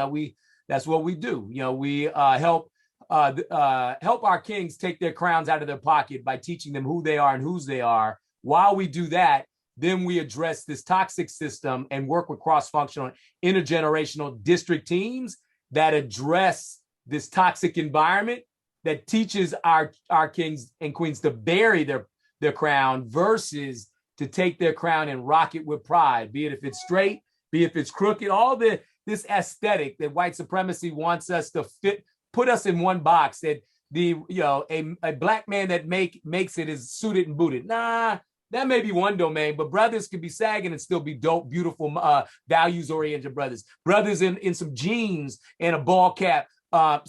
that's what we do. We help our kings take their crowns out of their pocket by teaching them who they are and whose they are. While we do that, then we address this toxic system and work with cross-functional intergenerational district teams that address this toxic environment that teaches our kings and queens to bury their crown versus to take their crown and rock it with pride, be it if it's straight, be it if it's crooked, all this aesthetic that white supremacy wants us to put us in one box, that a Black man that makes it is suited and booted. Nah, that may be one domain, but brothers could be sagging and still be dope, beautiful, values-oriented brothers. Brothers in some jeans and a ball cap. I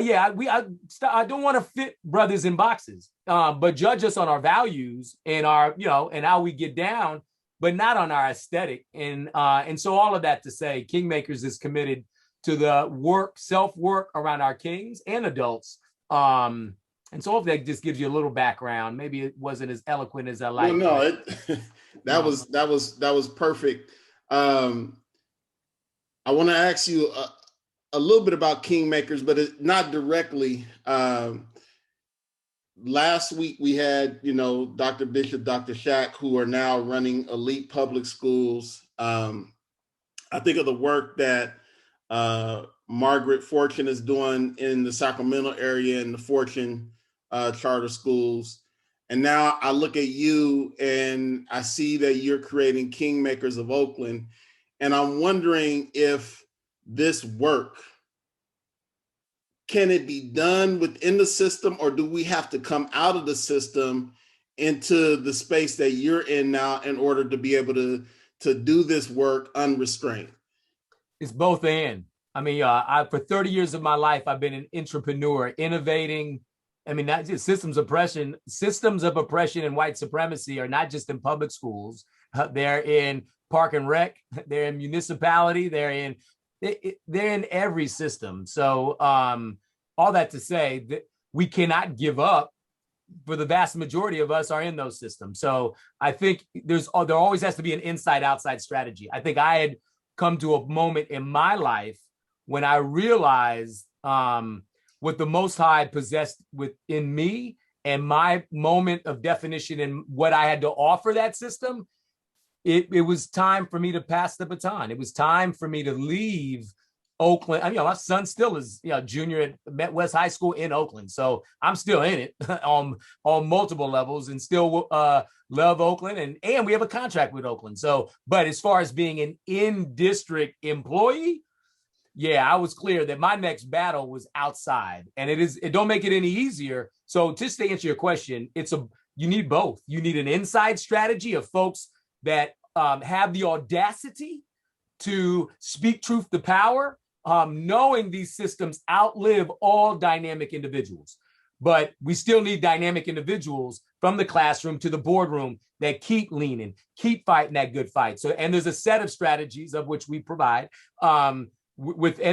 don't want to fit brothers in boxes, but judge us on our values and our, and how we get down, but not on our aesthetic. And so all of that to say, King Makers is committed to the self-work around our kings and adults. And so hopefully that just gives you a little background. Maybe it wasn't as eloquent as I like. Well, no, that was perfect. I want to ask you a little bit about King Makers, but not directly. Last week we had, Dr. Bishop, Dr. Shack, who are now running elite public schools. I think of the work that Margaret Fortune is doing in the Sacramento area in the Fortune charter schools. And now I look at you and I see that you're creating King Makers of Oakland. And I'm wondering if this work, can it be done within the system, or do we have to come out of the system into the space that you're in now in order to be able to do this work unrestrained? It's both and. I mean, for 30 years of my life, I've been an entrepreneur, innovating. I mean, not just systems of oppression and white supremacy are not just in public schools. They're in park and rec. They're in municipality. They're in every system. So all that to say that we cannot give up. For the vast majority of us are in those systems. So I think there always has to be an inside-outside strategy. I think I had come to a moment in my life when I realized what the Most High possessed within me and my moment of definition and what I had to offer that system. It was time for me to pass the baton. It was time for me to leave Oakland. I mean, my son still is, junior at Met West High School in Oakland. So I'm still in it on multiple levels and still love Oakland. And we have a contract with Oakland. So, but as far as being an in-district employee, yeah, I was clear that my next battle was outside, and it don't make it any easier. So just to answer your question, you need both. You need an inside strategy of folks that have the audacity to speak truth to power, knowing these systems outlive all dynamic individuals. But we still need dynamic individuals from the classroom to the boardroom that keep leaning, keep fighting that good fight. So, and there's a set of strategies of which we provide. And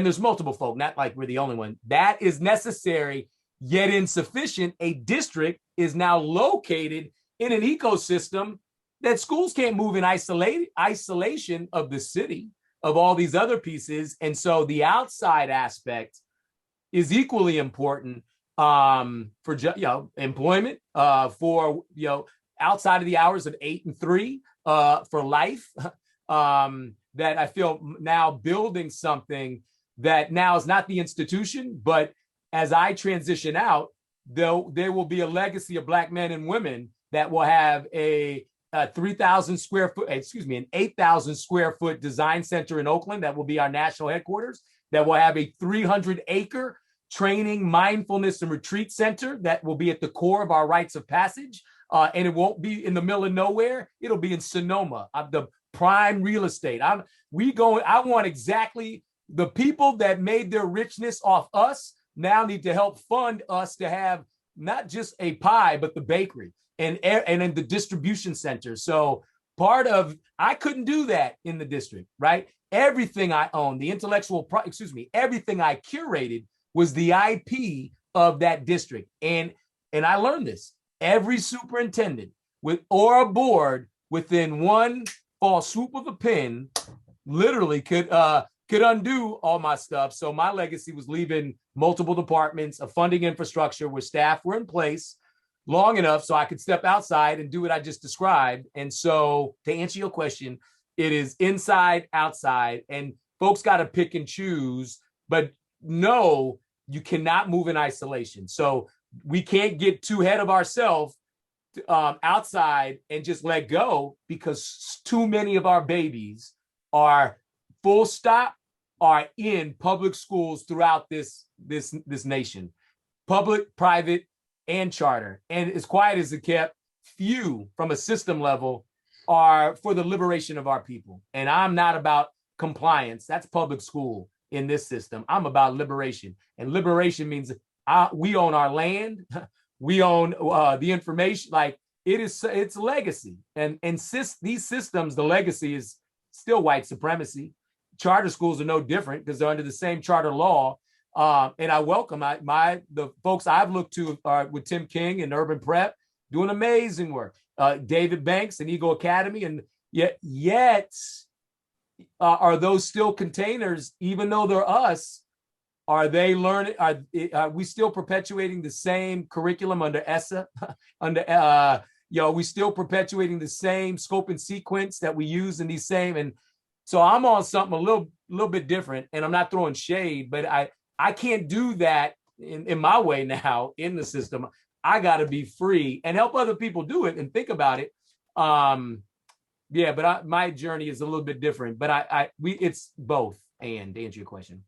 there's multiple folk, not like we're the only one. That is necessary, yet insufficient. A district is now located in an ecosystem that schools can't move in isolation of the city, of all these other pieces. And so the outside aspect is equally important for employment, for outside of the hours of 8 and 3, for life. That I feel now building something that now is not the institution, but as I transition out, there will be a legacy of Black men and women that will have an 8,000 square foot design center in Oakland that will be our national headquarters, that will have a 300-acre training, mindfulness, and retreat center that will be at the core of our rites of passage. And it won't be in the middle of nowhere. It'll be in Sonoma, the prime real estate. I want exactly the people that made their richness off us now need to help fund us to have not just a pie, but the bakery and in the distribution center. So I couldn't do that in the district, right? Everything I own, everything I curated was the IP of that district. And I learned this. Every superintendent or a board within one false swoop of a pen literally could undo all my stuff. So my legacy was leaving multiple departments, a funding infrastructure where staff were in place long enough so I could step outside and do what I just described. And so to answer your question, it is inside, outside, and folks got to pick and choose, but no, you cannot move in isolation. So we can't get too ahead of ourselves outside and just let go, because too many of our babies are in public schools throughout this nation, public, private, and charter. And as quiet as it kept, few from a system level are for the liberation of our people. And I'm not about compliance. That's public school in this system. I'm about liberation. And liberation means we own our land. We own the information. Like it's legacy. And these systems, the legacy is still white supremacy. Charter schools are no different because they're under the same charter law. And I welcome the folks I've looked to with Tim King and Urban Prep, doing amazing work. David Banks and Eagle Academy, and yet are those still containers? Even though they're us, are they learning? Are we still perpetuating the same curriculum under ESSA? Are we still perpetuating the same scope and sequence that we use in these same? And so I'm on something a little bit different, and I'm not throwing shade, but I can't do that in my way now in the system. I got to be free and help other people do it and think about it. But my journey is a little bit different, but it's both. And to answer your question.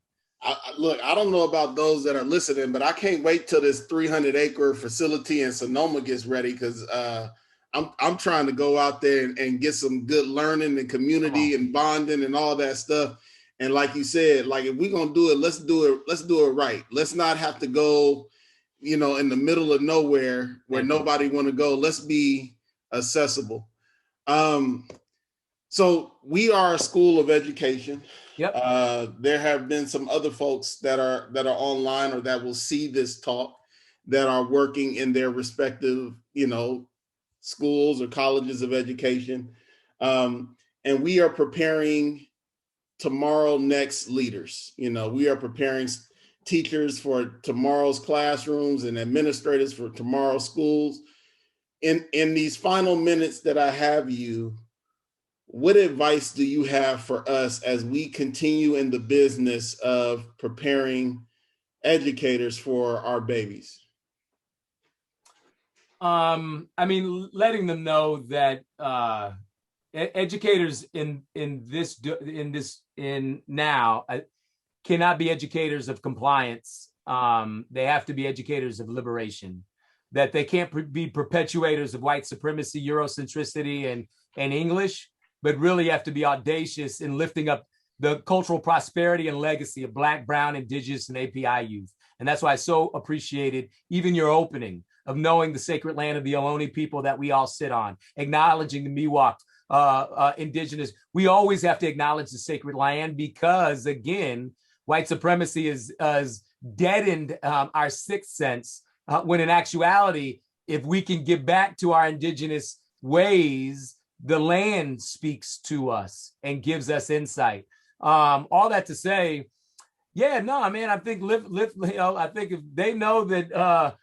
Look, I don't know about those that are listening, but I can't wait till this 300-acre facility in Sonoma gets ready, because I'm trying to go out there and get some good learning and community and bonding and all that stuff. And like you said, like if we're gonna do it, let's do it right. Let's not have to go, in the middle of nowhere where nobody want to go. Let's be accessible. So we are a school of education. Yep. There have been some other folks that are online or that will see this talk that are working in their respective, schools or colleges of education. And we are preparing tomorrow next leaders. We are preparing teachers for tomorrow's classrooms and administrators for tomorrow's schools. In these final minutes that I have you, what advice do you have for us as we continue in the business of preparing educators for our babies? I mean, letting them know that educators in now cannot be educators of compliance. They have to be educators of liberation. That they can't be perpetuators of white supremacy, Eurocentricity, and English, but really have to be audacious in lifting up the cultural prosperity and legacy of Black, Brown, Indigenous, and API youth. And that's why I so appreciated even your opening of knowing the sacred land of the Ohlone people that we all sit on, acknowledging the Miwok, Indigenous. We always have to acknowledge the sacred land because, again, white supremacy has deadened our sixth sense, when in actuality, if we can get back to our indigenous ways, the land speaks to us and gives us insight. All that to say, yeah, no, man, I think I think if they know that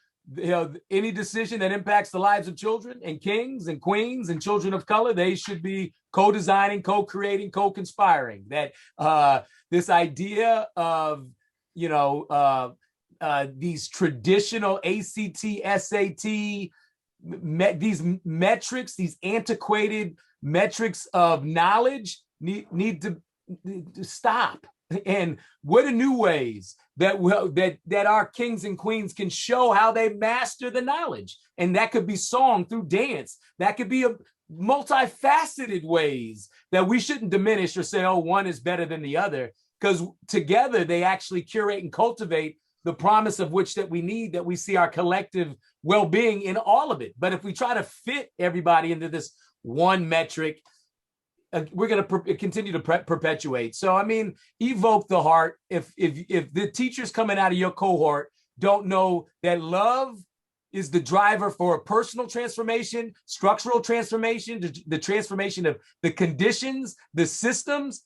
any decision that impacts the lives of children and kings and queens and children of color, they should be co-designing, co-creating, co-conspiring. That this idea of these traditional ACT, SAT, these metrics, these antiquated metrics of knowledge need to stop. And what are new ways that our kings and queens can show how they master the knowledge? And that could be song through dance. That could be a multifaceted ways that we shouldn't diminish or say, oh, one is better than the other, because together they actually curate and cultivate the promise of which that we need, that we see our collective well-being in all of it. But if we try to fit everybody into this one metric, we're going to continue to perpetuate. So, I mean, evoke the heart. If the teachers coming out of your cohort don't know that love is the driver for personal transformation, structural transformation, the transformation of the conditions, the systems,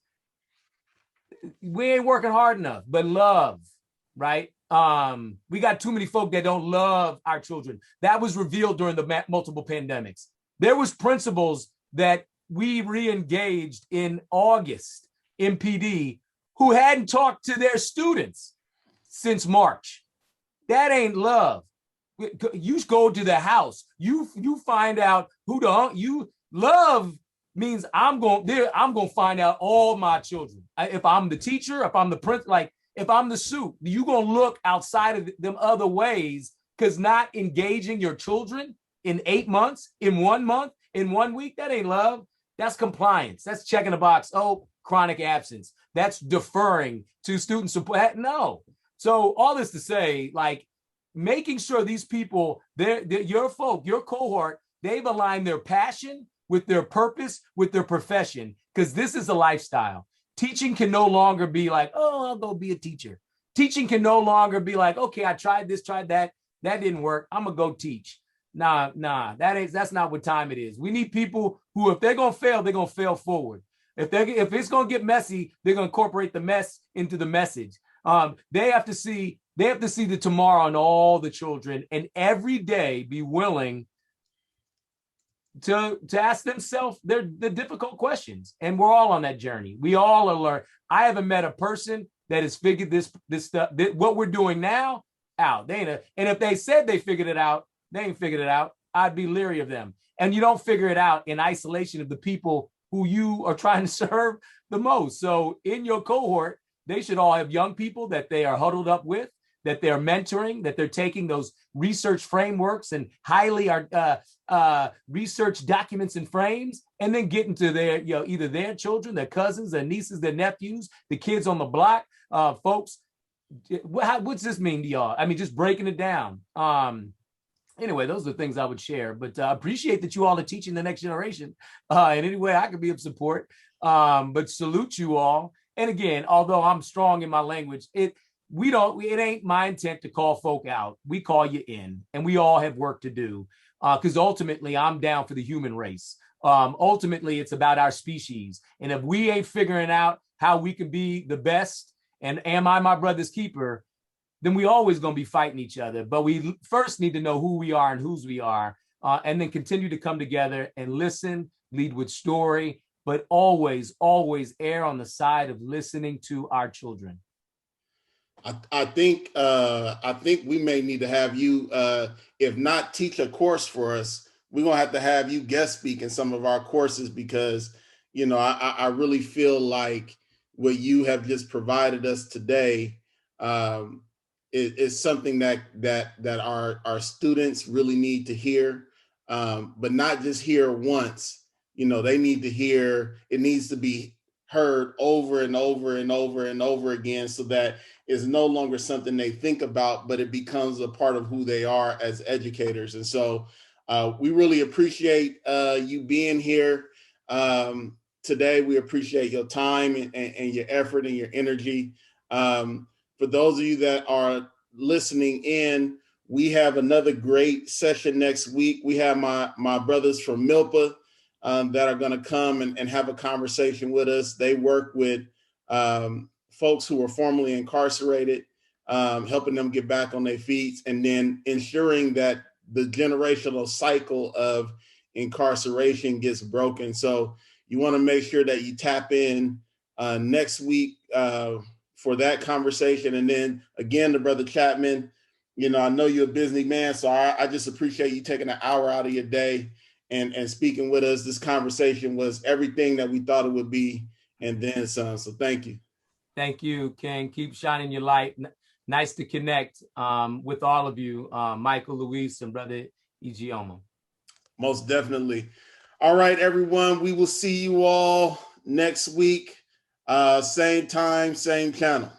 we ain't working hard enough. But love, right? We got too many folk that don't love our children. That was revealed during the multiple pandemics. There was principals that we re-engaged in August, MPD, who hadn't talked to their students since March. That ain't love. You go to the house. You find out you love means I'm going to find out all my children. If I'm the teacher, if I'm the prince, like if I'm the suit, you going to look outside of them other ways, because not engaging your children in 8 months, in 1 month, in 1 week, that ain't love. That's compliance. That's checking the box. Oh, chronic absence. That's deferring to student support. No. So all this to say, like, making sure these people, your folk, your cohort, they've aligned their passion with their purpose, with their profession, because this is a lifestyle. Teaching can no longer be like, oh, I'll go be a teacher. Teaching can no longer be like, okay, I tried this, tried that. That didn't work. I'm going to go teach. Nah, that's not what time it is. We need people who, if they're going to fail, they're going to fail forward. If it's going to get messy, they're going to incorporate the mess into the message. They have to see the tomorrow in all the children, and every day be willing to ask themselves the difficult questions. And we're all on that journey. We all are learning. I haven't met a person that has figured this stuff, what we're doing now, out. And if they said they figured it out, they ain't figured it out. I'd be leery of them. And you don't figure it out in isolation of the people who you are trying to serve the most. So in your cohort, they should all have young people that they are huddled up with, that they're mentoring, that they're taking those research frameworks and highly research documents and frames, and then getting to their, either their children, their cousins, their nieces, their nephews, the kids on the block, folks. What's this mean to y'all? I mean, just breaking it down. Anyway, those are the things I would share, but I appreciate that you all are teaching the next generation in any way I can be of support, but salute you all. And again, although I'm strong in my language, it ain't my intent to call folk out. We call you in, and we all have work to do, because ultimately I'm down for the human race. Ultimately, it's about our species. And if we ain't figuring out how we can be the best, and am I my brother's keeper, then we always going to be fighting each other. But we first need to know who we are and whose we are, and then continue to come together and listen, lead with story, but always, always err on the side of listening to our children. I think we may need to have you, if not teach a course for us, we're gonna have to have you guest speak in some of our courses, because I really feel like what you have just provided us today is something that our students really need to hear, but not just hear once. They need to hear. It needs to be heard over and over and over and over again, so that it's no longer something they think about, but it becomes a part of who they are as educators. And so we really appreciate you being here today. We appreciate your time and your effort and your energy. For those of you that are listening in, we have another great session next week. We have my brothers from Milpa that are going to come and have a conversation with us. They work with folks who were formerly incarcerated, helping them get back on their feet, and then ensuring that the generational cycle of incarceration gets broken. So you want to make sure that you tap in next week for that conversation. And then again, to Brother Chatmon, I know you're a busy man, so I just appreciate you taking an hour out of your day and speaking with us. This conversation was everything that we thought it would be, and then some. So thank you. Thank you, King. Keep shining your light. Nice to connect with all of you, Michael, Luis, and Brother Ijiomo. Most definitely. All right, everyone. We will see you all next week. Same time, same channel.